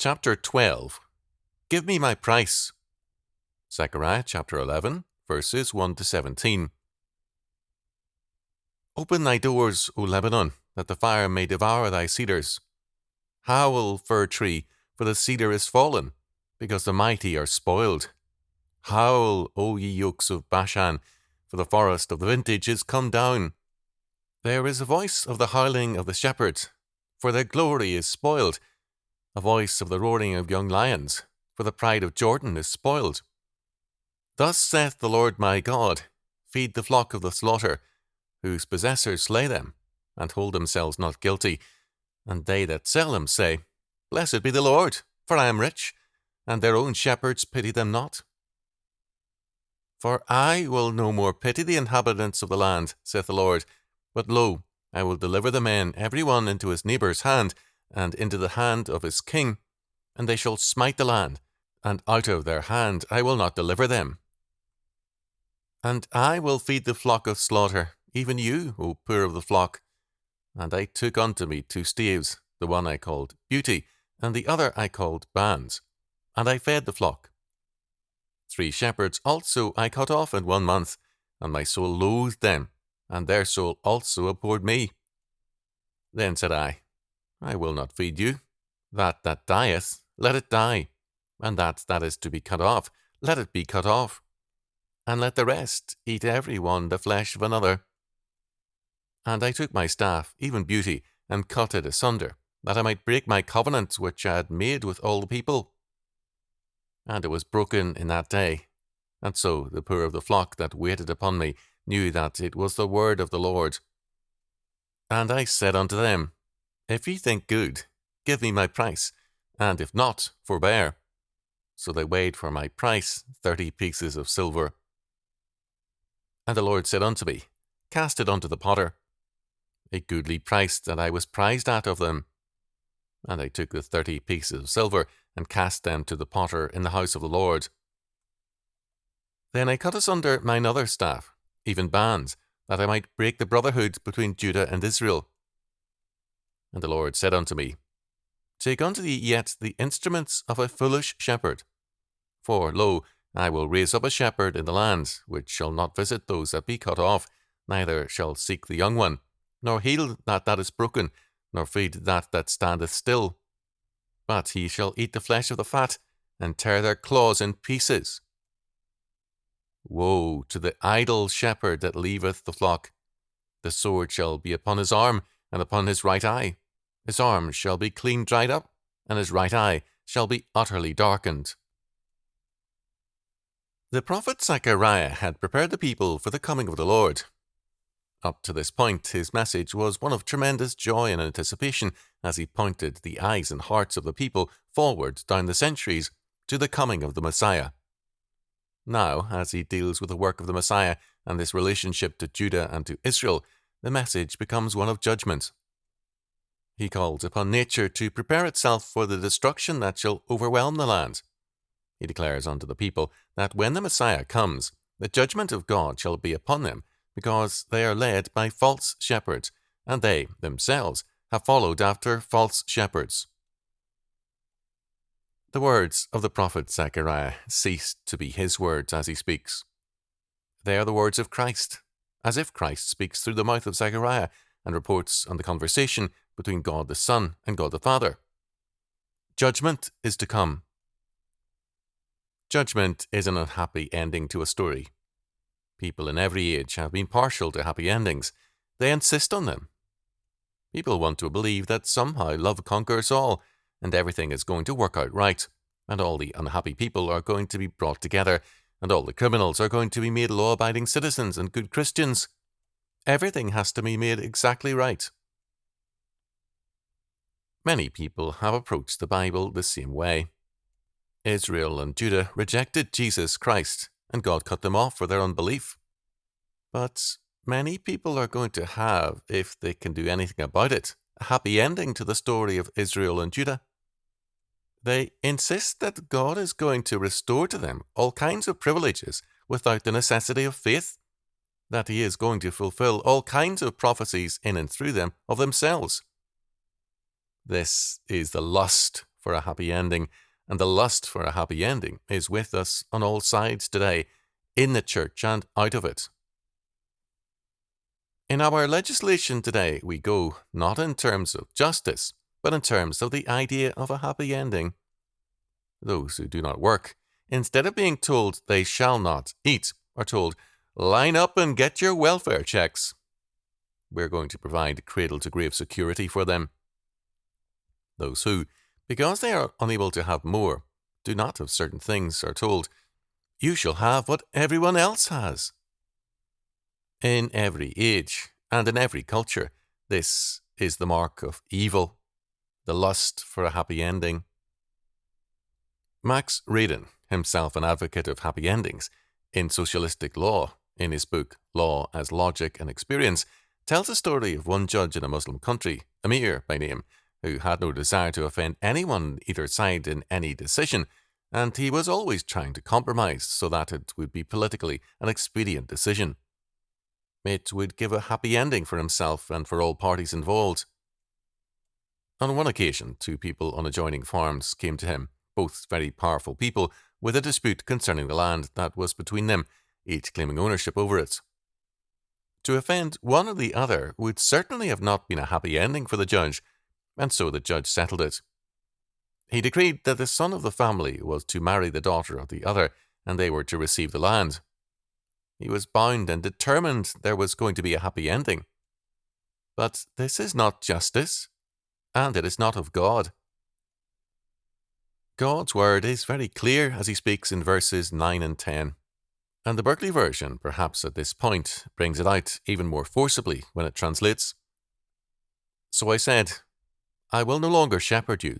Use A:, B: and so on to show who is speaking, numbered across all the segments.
A: Chapter 12. Give me my price. Zechariah chapter 11, verses 1 to 17. Open thy doors, O Lebanon, that the fire may devour thy cedars. Howl, fir tree, for the cedar is fallen, because the mighty are spoiled. Howl, O ye oaks of Bashan, for the forest of the vintage is come down. There is a voice of the howling of the shepherds, for their glory is spoiled, a voice of the roaring of young lions, for the pride of Jordan is spoiled. Thus saith the Lord my God, feed the flock of the slaughter, whose possessors slay them, and hold themselves not guilty, and they that sell them say, Blessed be the Lord, for I am rich, and their own shepherds pity them not. For I will no more pity the inhabitants of the land, saith the Lord, but lo, I will deliver the men every one into his neighbour's hand, and into the hand of his king, and they shall smite the land, and out of their hand I will not deliver them. And I will feed the flock of slaughter, even you, O poor of the flock. And I took unto me 2 staves, the one I called Beauty, and the other I called Bands, and I fed the flock. 3 shepherds also I cut off in 1 month, and my soul loathed them, and their soul also abhorred me. Then said I will not feed you. That dieth, let it die, and that is to be cut off, let it be cut off. And let the rest eat every one the flesh of another. And I took my staff, even Beauty, and cut it asunder, that I might break my covenant which I had made with all the people. And it was broken in that day. And so the poor of the flock that waited upon me knew that it was the word of the Lord. And I said unto them, If ye think good, give me my price, and if not, forbear. So they weighed for my price 30 pieces of silver. And the Lord said unto me, Cast it unto the potter. A goodly price that I was prized at of them. And I took the 30 pieces of silver, and cast them to the potter in the house of the Lord. Then I cut asunder mine other staff, even Bands, that I might break the brotherhood between Judah and Israel. And the Lord said unto me, Take unto thee yet the instruments of a foolish shepherd. For, lo, I will raise up a shepherd in the land, which shall not visit those that be cut off, neither shall seek the young one, nor heal that is broken, nor feed that standeth still. But he shall eat the flesh of the fat, and tear their claws in pieces. Woe to the idle shepherd that leaveth the flock! The sword shall be upon his arm, and upon his right eye. His arm shall be clean dried up, and his right eye shall be utterly darkened. The prophet Zechariah had prepared the people for the coming of the Lord. Up to this point, his message was one of tremendous joy and anticipation as he pointed the eyes and hearts of the people forward down the centuries to the coming of the Messiah. Now, as he deals with the work of the Messiah and this relationship to Judah and to Israel, the message becomes one of judgment. He calls upon nature to prepare itself for the destruction that shall overwhelm the land. He declares unto the people that when the Messiah comes, the judgment of God shall be upon them, because they are led by false shepherds, and they themselves have followed after false shepherds. The words of the prophet Zechariah cease to be his words as he speaks. They are the words of Christ, as if Christ speaks through the mouth of Zechariah and reports on the conversation between God the Son and God the Father. Judgment is to come. Judgment is an unhappy ending to a story. People in every age have been partial to happy endings. They insist on them. People want to believe that somehow love conquers all, and everything is going to work out right, and all the unhappy people are going to be brought together, and all the criminals are going to be made law-abiding citizens and good Christians. Everything has to be made exactly right. Many people have approached the Bible the same way. Israel and Judah rejected Jesus Christ, and God cut them off for their unbelief. But many people are going to have, if they can do anything about it, a happy ending to the story of Israel and Judah. They insist that God is going to restore to them all kinds of privileges without the necessity of faith, that he is going to fulfill all kinds of prophecies in and through them of themselves. This is the lust for a happy ending, and the lust for a happy ending is with us on all sides today, in the church and out of it. In our legislation today, we go not in terms of justice, but in terms of the idea of a happy ending. Those who do not work, instead of being told they shall not eat, are told, line up and get your welfare checks. We're going to provide cradle-to-grave security for them. Those who, because they are unable to have more, do not have certain things, are told, you shall have what everyone else has. In every age and in every culture, this is the mark of evil, the lust for a happy ending. Max Radin, himself an advocate of happy endings, in socialistic law, in his book Law as Logic and Experience, tells a story of one judge in a Muslim country, Amir by name, who had no desire to offend anyone on either side in any decision, and he was always trying to compromise so that it would be politically an expedient decision. It would give a happy ending for himself and for all parties involved. On one occasion, two people on adjoining farms came to him, both very powerful people, with a dispute concerning the land that was between them, each claiming ownership over it. To offend one or the other would certainly have not been a happy ending for the judge, and so the judge settled it. He decreed that the son of the family was to marry the daughter of the other, and they were to receive the land. He was bound and determined there was going to be a happy ending. But this is not justice, and it is not of God. God's word is very clear as he speaks in verses 9 and 10. And the Berkeley version, perhaps at this point, brings it out even more forcibly when it translates. So I said, I will no longer shepherd you.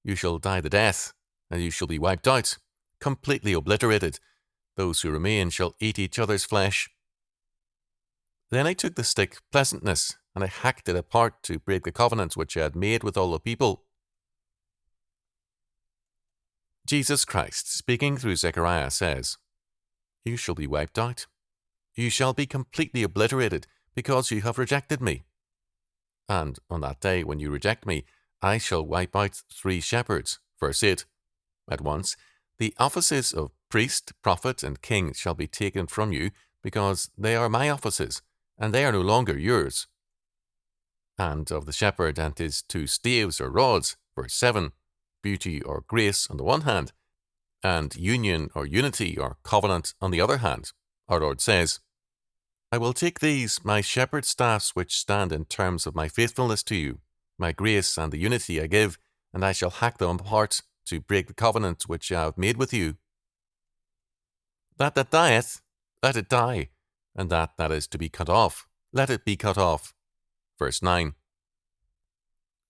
A: You shall die the death, and you shall be wiped out, completely obliterated. Those who remain shall eat each other's flesh. Then I took the stick pleasantness, and I hacked it apart to break the covenant which I had made with all the people. Jesus Christ, speaking through Zechariah, says, you shall be wiped out. You shall be completely obliterated, because you have rejected me. And on that day when you reject me, I shall wipe out 3 shepherds. Verse 8. At once, the offices of priest, prophet, and king shall be taken from you, because they are my offices, and they are no longer yours. And of the shepherd and his 2 staves or rods, verse 7, beauty or grace on the one hand, and union or unity or covenant on the other hand, our Lord says, I will take these, my shepherd's staffs which stand in terms of my faithfulness to you, my grace and the unity I give, and I shall hack them apart to break the covenant which I have made with you. That dieth, let it die, and that is to be cut off, let it be cut off. Verse 9.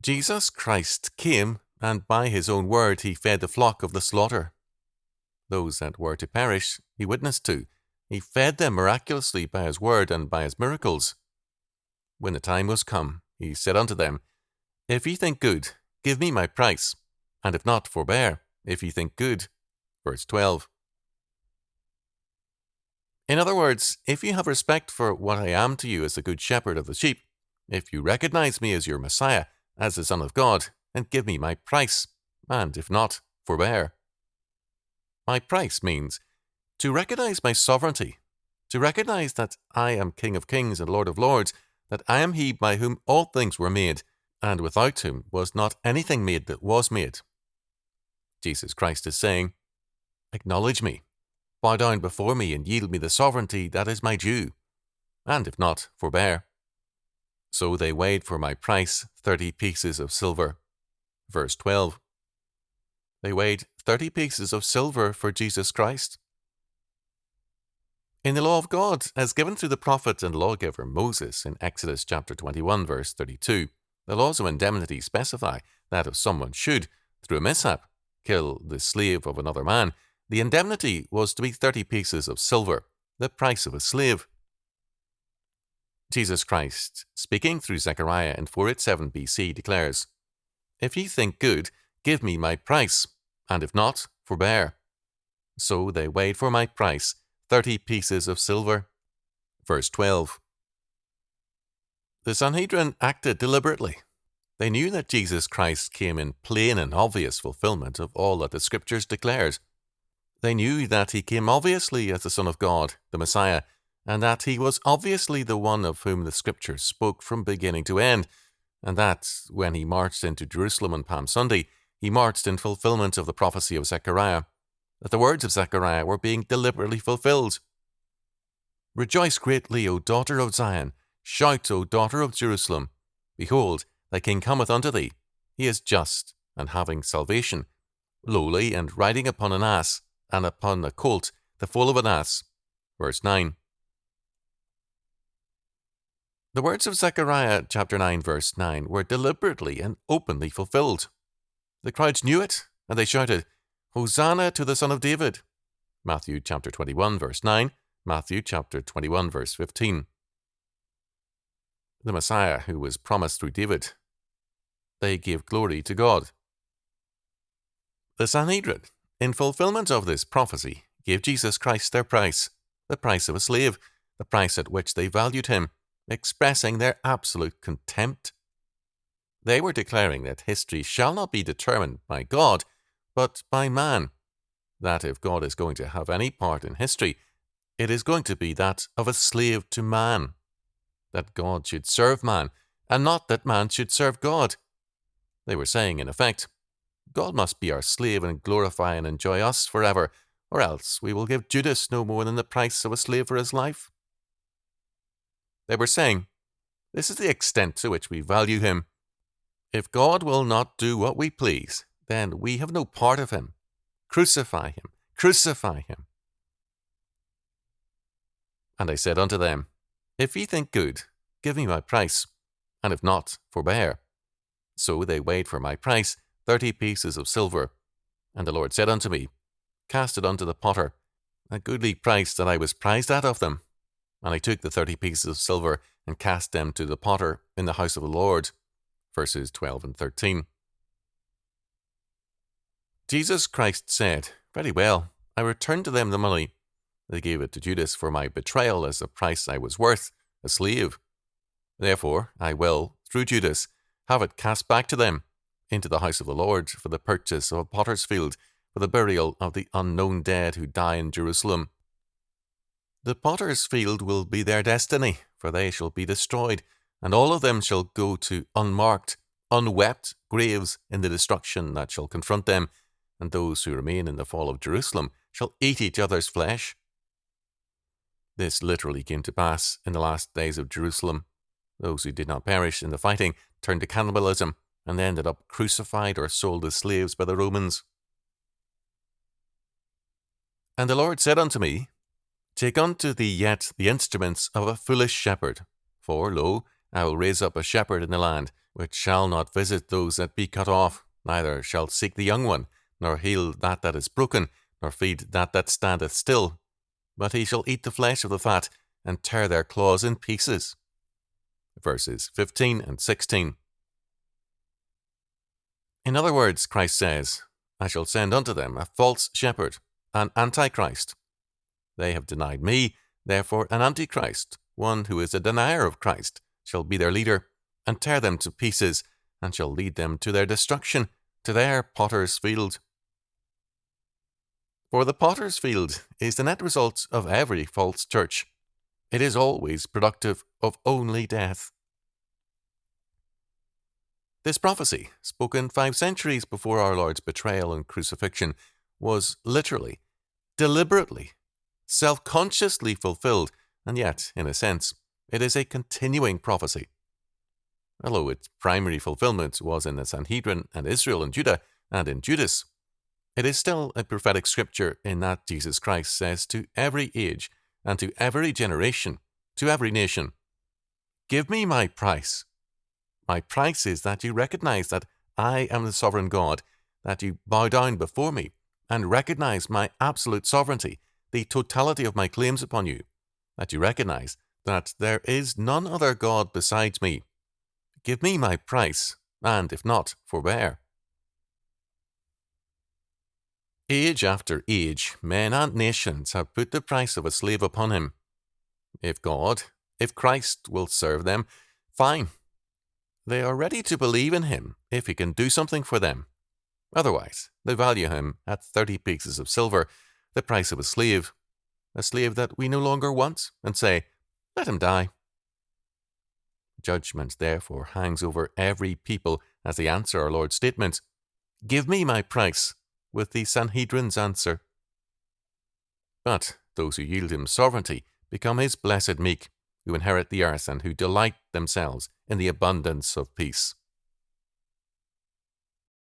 A: Jesus Christ came, and by his own word he fed the flock of the slaughter. Those that were to perish, he witnessed to. He fed them miraculously by his word and by his miracles. When the time was come, he said unto them, If ye think good, give me my price, and if not, forbear, if ye think good. Verse 12. In other words, if you have respect for what I am to you as the good shepherd of the sheep, if you recognize me as your Messiah, as the Son of God, then give me my price, and if not, forbear. My price means to recognize my sovereignty, to recognize that I am King of kings and Lord of lords, that I am he by whom all things were made, and without whom was not anything made that was made. Jesus Christ is saying, acknowledge me, bow down before me and yield me the sovereignty that is my due, and if not, forbear. So they weighed for my price 30 pieces of silver. Verse 12. They weighed 30 pieces of silver for Jesus Christ. In the law of God, as given through the prophet and lawgiver Moses in Exodus chapter 21, verse 32, the laws of indemnity specify that if someone should, through a mishap, kill the slave of another man, the indemnity was to be 30 pieces of silver, the price of a slave. Jesus Christ, speaking through Zechariah in 487 BC, declares, If ye think good, give me my price, and if not, forbear. So they weighed for my price 30 pieces of silver. Verse 12. The Sanhedrin acted deliberately. They knew that Jesus Christ came in plain and obvious fulfillment of all that the Scriptures declared. They knew that he came obviously as the Son of God, the Messiah, and that he was obviously the one of whom the Scriptures spoke from beginning to end, and that, when he marched into Jerusalem on Palm Sunday, he marched in fulfillment of the prophecy of Zechariah, that the words of Zechariah were being deliberately fulfilled. Rejoice greatly, O daughter of Zion. Shout, O daughter of Jerusalem. Behold, thy king cometh unto thee. He is just, and having salvation, lowly, and riding upon an ass, and upon a colt, the foal of an ass. Verse 9. The words of Zechariah chapter 9, verse 9 were deliberately and openly fulfilled. The crowds knew it, and they shouted, Hosanna to the Son of David. Matthew chapter 21, verse 9, Matthew chapter 21, verse 15. The Messiah who was promised through David. They gave glory to God. The Sanhedrin, in fulfillment of this prophecy, gave Jesus Christ their price, the price of a slave, the price at which they valued him, expressing their absolute contempt. They were declaring that history shall not be determined by God, but by man, that if God is going to have any part in history, it is going to be that of a slave to man, that God should serve man, and not that man should serve God. They were saying, in effect, God must be our slave and glorify and enjoy us forever, or else we will give Judas no more than the price of a slave for his life. They were saying, this is the extent to which we value him. If God will not do what we please, then we have no part of him. Crucify him, crucify him. And I said unto them, If ye think good, give me my price, and if not, forbear. So they weighed for my price 30 pieces of silver. And the Lord said unto me, Cast it unto the potter, a goodly price that I was prized at of them. And I took the 30 pieces of silver, and cast them to the potter in the house of the Lord. Verses 12 and 13. Jesus Christ said, Very well, I returned to them the money. They gave it to Judas for my betrayal as the price I was worth, a slave. Therefore, I will, through Judas, have it cast back to them, into the house of the Lord, for the purchase of a potter's field, for the burial of the unknown dead who die in Jerusalem. The potter's field will be their destiny, for they shall be destroyed, and all of them shall go to unmarked, unwept graves in the destruction that shall confront them, and those who remain in the fall of Jerusalem shall eat each other's flesh. This literally came to pass in the last days of Jerusalem. Those who did not perish in the fighting turned to cannibalism and ended up crucified or sold as slaves by the Romans. And the Lord said unto me, Take unto thee yet the instruments of a foolish shepherd. For, lo, I will raise up a shepherd in the land, which shall not visit those that be cut off, neither shall seek the young one, nor heal that that is broken, nor feed that that standeth still. But he shall eat the flesh of the fat, and tear their claws in pieces. Verses 15 and 16. In other words, Christ says, I shall send unto them a false shepherd, an antichrist. They have denied me, therefore an antichrist, one who is a denier of Christ, shall be their leader, and tear them to pieces, and shall lead them to their destruction, to their potter's field. For the potter's field is the net result of every false church. It is always productive of only death. This prophecy, spoken 5 centuries before our Lord's betrayal and crucifixion, was literally, deliberately, self-consciously fulfilled, and yet, in a sense, it is a continuing prophecy. Although its primary fulfillment was in the Sanhedrin and Israel and Judah and in Judas, it is still a prophetic scripture in that Jesus Christ says to every age and to every generation, to every nation, Give me my price. My price is that you recognize that I am the sovereign God, that you bow down before me and recognize my absolute sovereignty, the totality of my claims upon you, that you recognize that there is none other God besides me. Give me my price, and if not, forbear. Age after age, men and nations have put the price of a slave upon him. If God, if Christ will serve them, fine. They are ready to believe in him if he can do something for them. Otherwise, they value him at 30 pieces of silver, the price of a slave that we no longer want, and say, let him die. Judgment, therefore, hangs over every people as they answer our Lord's statement, give me my price, with the Sanhedrin's answer. But those who yield him sovereignty become his blessed meek, who inherit the earth and who delight themselves in the abundance of peace.